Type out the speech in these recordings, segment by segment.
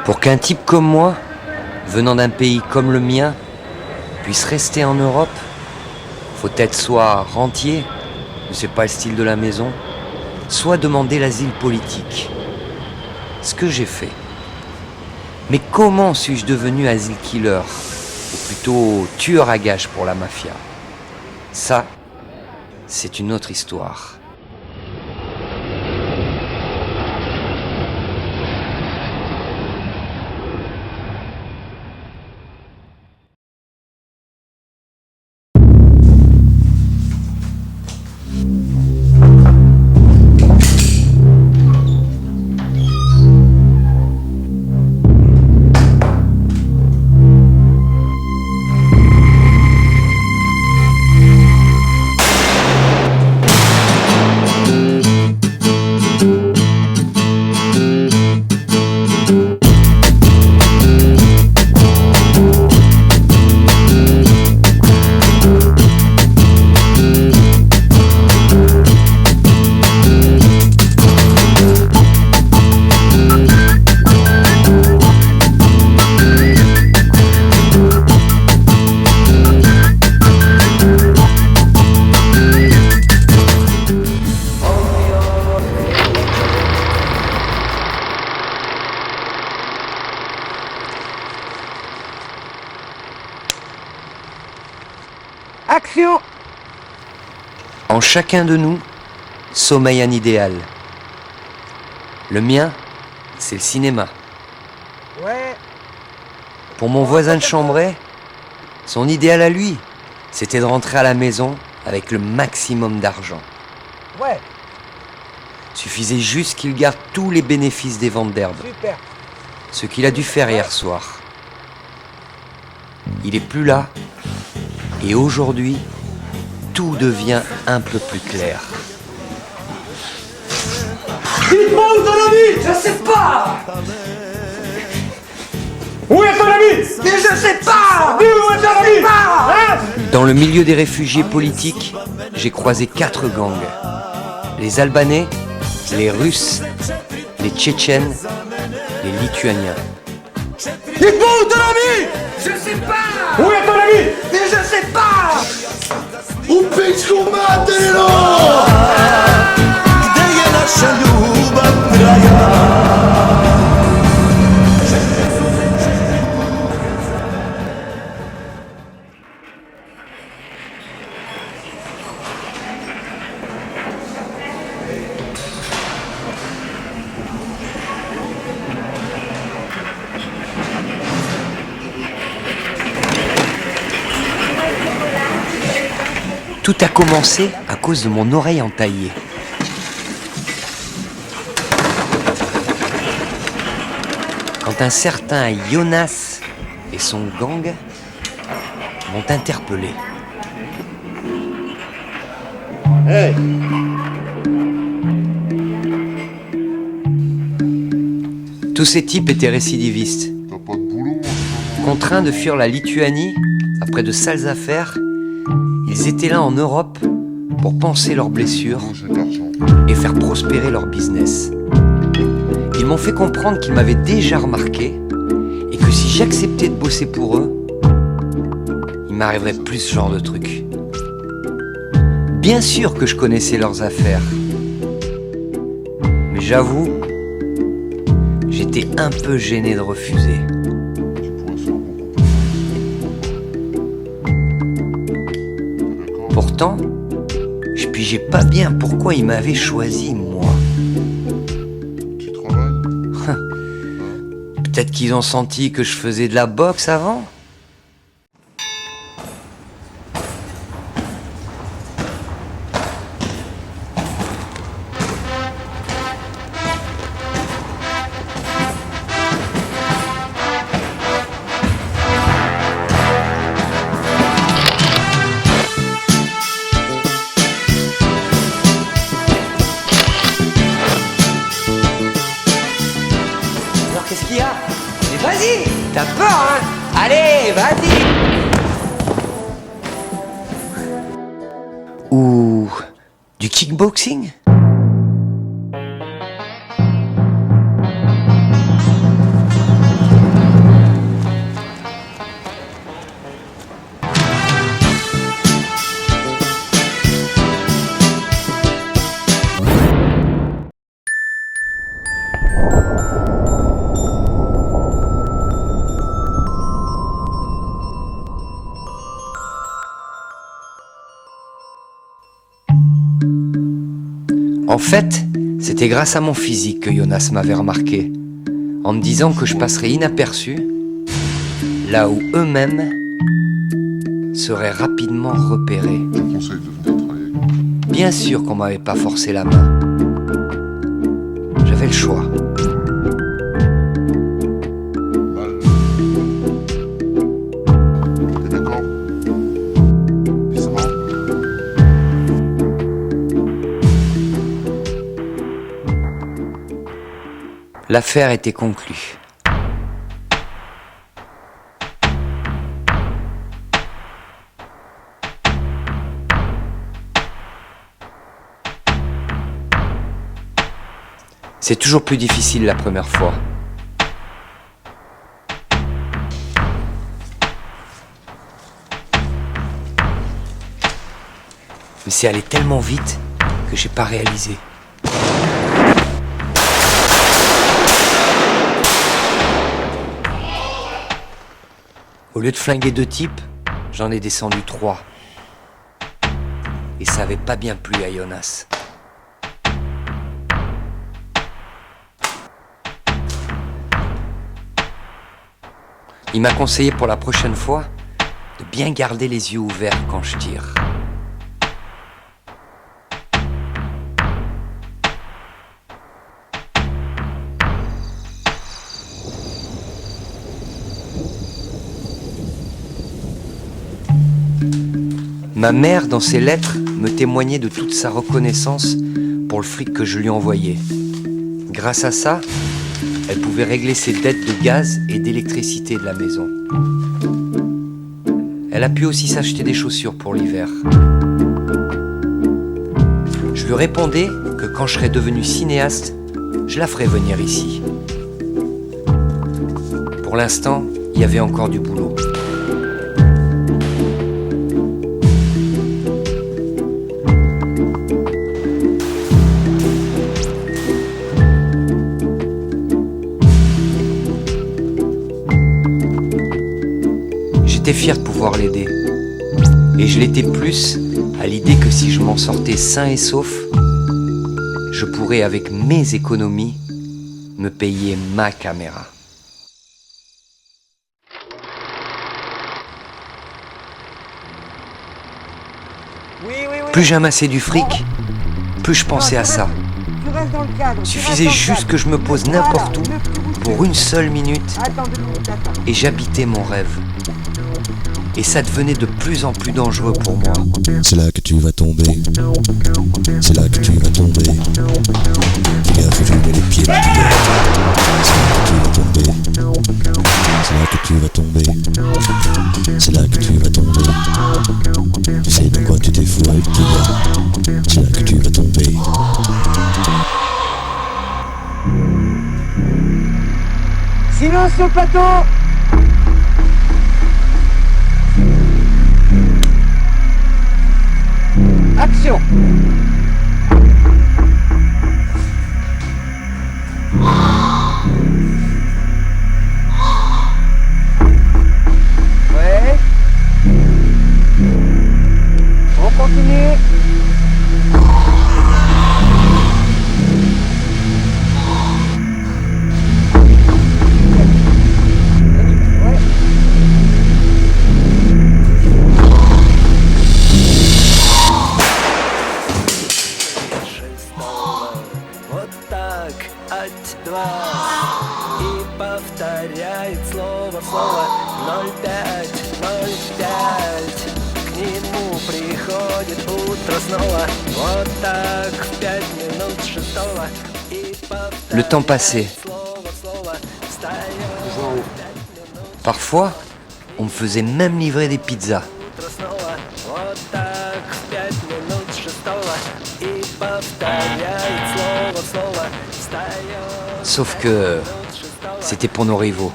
Pour qu'un type comme moi, venant d'un pays comme le mien, puisse rester en Europe, faut être soit rentier, mais c'est pas le style de la maison, soit demander l'asile politique. Ce que j'ai fait. Mais comment suis-je devenu asile killer, ou plutôt tueur à gages pour la mafia? Ça, c'est une autre histoire. Action! En chacun de nous sommeille un idéal. Le mien, c'est le cinéma. Ouais. Pour mon voisin de Chambray, son idéal à lui, c'était de rentrer à la maison avec le maximum d'argent. Ouais, Suffisait juste qu'il garde tous les bénéfices des ventes d'herbe, super. ce qu'il a dû faire hier soir. Il est plus là, et aujourd'hui, tout devient un peu plus clair. Dites-moi où ton ami! Je sais pas! Où est ton ami? Mais je sais pas! Dis où est ton ami? Hein? Dans le milieu des réfugiés politiques, j'ai croisé 4 gangs. Les Albanais, les Russes, les Tchétchènes, les Lituaniens. Dites-moi où ton ami? Je sais pas! Où est ton ami? Mais je sais pas! Tout a commencé à cause de mon oreille entaillée. Quand un certain Jonas et son gang m'ont interpellé. Hey! Tous ces types étaient récidivistes. Contraints de fuir la Lituanie après de sales affaires, ils étaient là en Europe pour panser leurs blessures et faire prospérer leur business. Ils m'ont fait comprendre qu'ils m'avaient déjà remarqué et que si j'acceptais de bosser pour eux, il m'arriverait plus ce genre de truc. Bien sûr que je connaissais leurs affaires, mais j'avoue, j'étais un peu gêné de refuser. Pourtant, je pigeais pas bien pourquoi ils m'avaient choisi, moi. Tu travailles? Peut-être qu'ils ont senti que je faisais de la boxe avant. qu'est-ce qu'il y a? Mais vas-y, t'as peur, hein? Allez, vas-y! Ou du kickboxing? En fait, c'était grâce à mon physique que Jonas m'avait remarqué, en me disant que je passerais inaperçu, là où eux-mêmes seraient rapidement repérés. Je te conseille de venir travailler avec moi. Bien sûr qu'on m'avait pas forcé la main. J'avais le choix. Mal. T'es d'accord? Visiblement. L'affaire était conclue. C'est toujours plus difficile la première fois. Mais c'est allé tellement vite que j'ai pas réalisé. Au lieu de flinguer 2 types, j'en ai descendu 3. Et ça avait pas bien plu à Jonas. Il m'a conseillé pour la prochaine fois de bien garder les yeux ouverts quand je tire. Ma mère, dans ses lettres, me témoignait de toute sa reconnaissance pour le fric que je lui envoyais. Grâce à ça, elle pouvait régler ses dettes de gaz et d'électricité de la maison. Elle a pu aussi s'acheter des chaussures pour l'hiver. Je lui répondais que quand je serais devenu cinéaste, je la ferais venir ici. Pour l'instant, il y avait encore du boulot. J'étais fier de pouvoir l'aider. Et je l'étais plus à l'idée que si je m'en sortais sain et sauf, je pourrais, avec mes économies, me payer ma caméra. Plus j'amassais du fric, plus je pensais à ça. Suffisait juste que je me pose n'importe où pour une seule minute et j'habitais mon rêve. Et ça devenait de plus en plus dangereux pour moi. C'est là que tu vas tomber. C'est là que tu vas tomber. Fais gaffe, je mets les pieds dans c'est là que tu vas tomber. C'est là que tu vas tomber. Tu sais de quoi tu t'es fourré, petit gars. C'est là que tu vas tomber. Silence sur le plateau. Action. Ouais. On continue. Ouais. От вас и повторяет слово 05, 05. К нему приходит утро снова. Вот так в 5 минут 6 и повторяет Le temps passait. слово Parfois, on me faisait même livrer des pizzas. Sauf que c'était pour nos rivaux.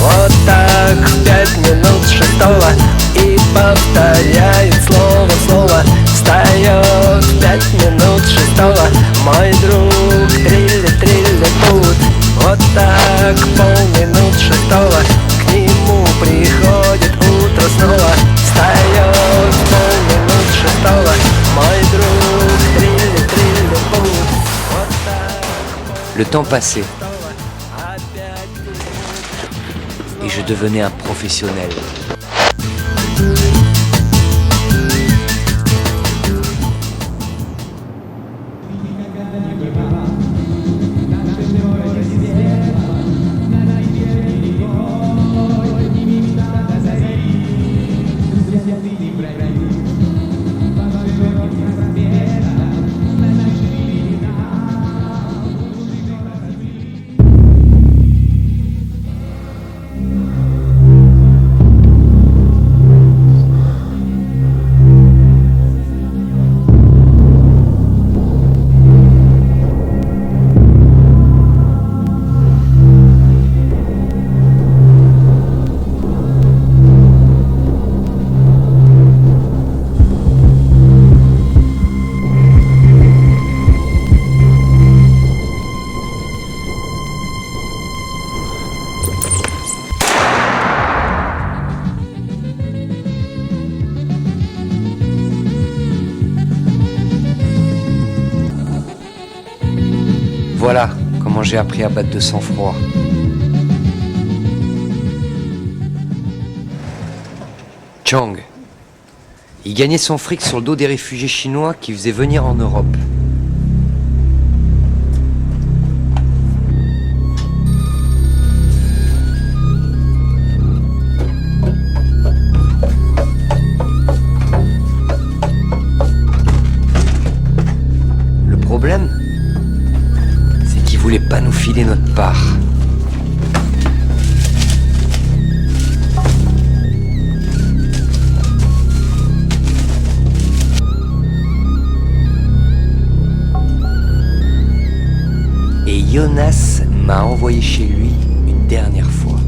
Вот так в 5 минут шестого и повторяет слово слово. Встает в 5 минут шестого мой друг трилли-трилли-пут. Вот так полминут шестого к нему приходит утро снова. Встает в полминут шестого мой друг трилли-трилли-пут. Вот так. Le temps passait. Et je devenais un professionnel. Voilà comment j'ai appris à battre de sang-froid. Chang. Il gagnait son fric sur le dos des réfugiés chinois qui faisaient venir en Europe. Le problème, c'est qu'il voulait pas nous filer notre part. Et Jonas m'a envoyé chez lui une dernière fois.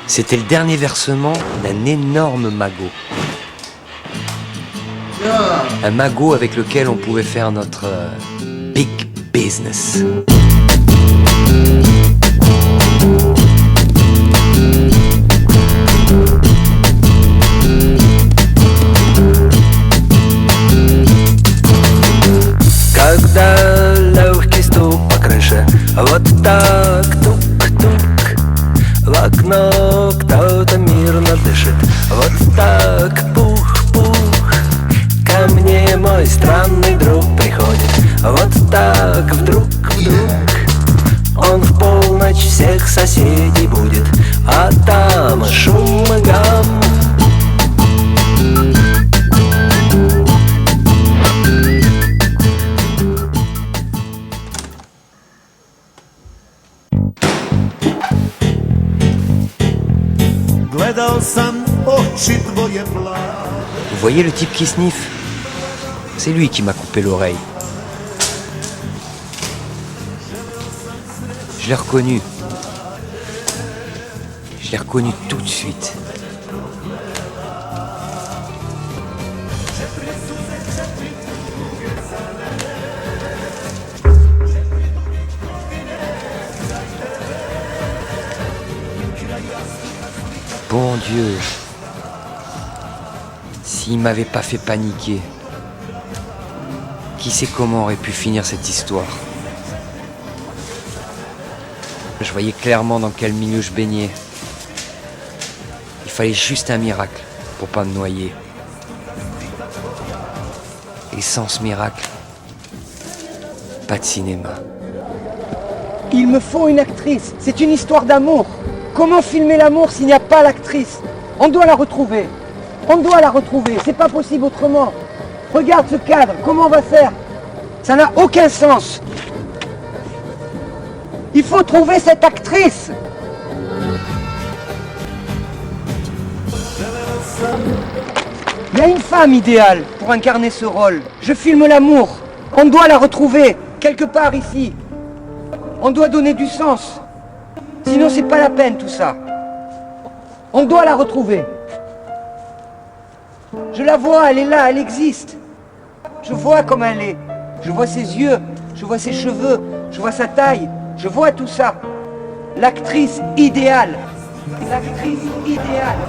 C'était le dernier versement d'un énorme magot. Un magot avec lequel on pouvait faire notre big business. Когда легкий стук по крыше, полночь всех соседей будет, а там шум и гам. Vous voyez le type qui sniffe? C'est lui qui m'a coupé l'oreille. Je l'ai reconnu. Je l'ai reconnu tout de suite. Bon Dieu, s'il m'avait pas fait paniquer, qui sait comment aurait pu finir cette histoire? Je voyais clairement dans quel milieu je baignais. Il fallait juste un miracle pour pas me noyer. Et sans ce miracle, pas de cinéma. Il me faut une actrice, c'est une histoire d'amour. Comment filmer l'amour s'il n'y a pas l'actrice? On doit la retrouver. On doit la retrouver, c'est pas possible autrement. Regarde ce cadre, comment on va faire? Ça n'a aucun sens. Il faut trouver cette actrice. Il y a une femme idéale pour incarner ce rôle. Je filme l'amour. On doit la retrouver, quelque part ici. On doit donner du sens. Sinon, c'est pas la peine tout ça. On doit la retrouver. Je la vois, elle est là, elle existe. Je vois comme elle est. Je vois ses yeux, je vois ses cheveux, je vois sa taille. Je vois tout ça. L'actrice idéale. L'actrice idéale.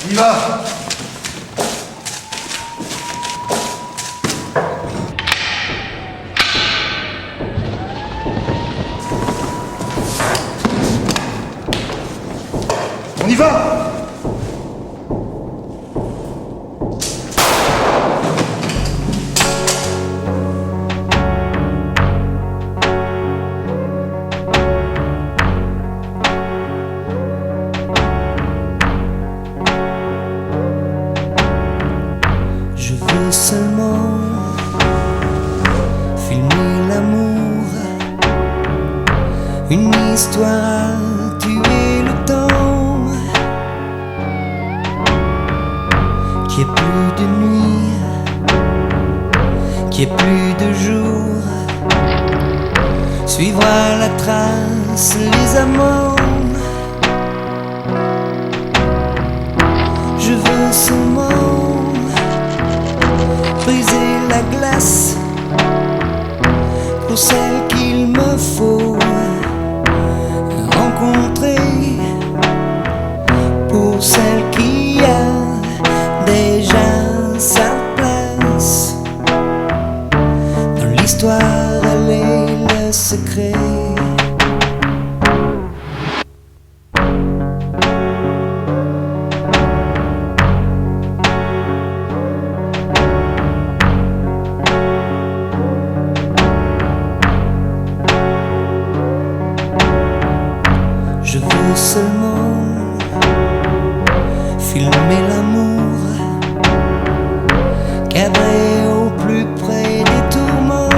On y va. On y va. Je veux seulement filmer l'amour, une histoire à tuer le temps, qu'il n'y ait plus de nuit, qu'il n'y ait plus de jour, suivre à la trace les amants. Je veux seulement briser la glace pour celle qu'il me faut rencontrer, pour celle qui a déjà sa place dans l'histoire, elle est le secret. Je veux seulement filmer l'amour, cadrer au plus près des tourments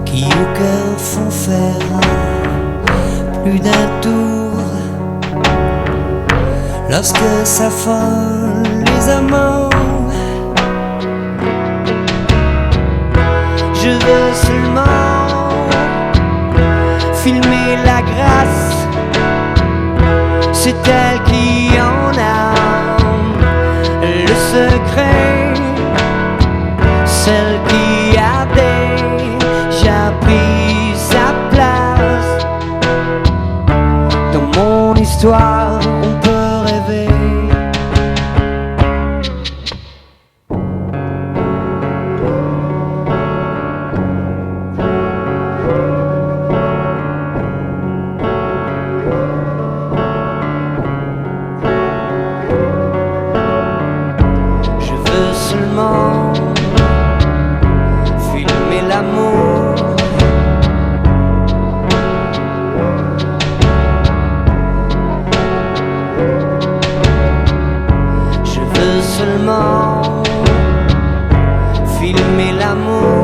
qui au cœur font faire plus d'un tour lorsque s'affolent les amants. Je veux seulement filmer la grâce, c'est elle qui en a le secret, celle qui a déjà pris sa place. Dans mon histoire, on peut rêver. Seulement filmer l'amour, je veux seulement filmer l'amour.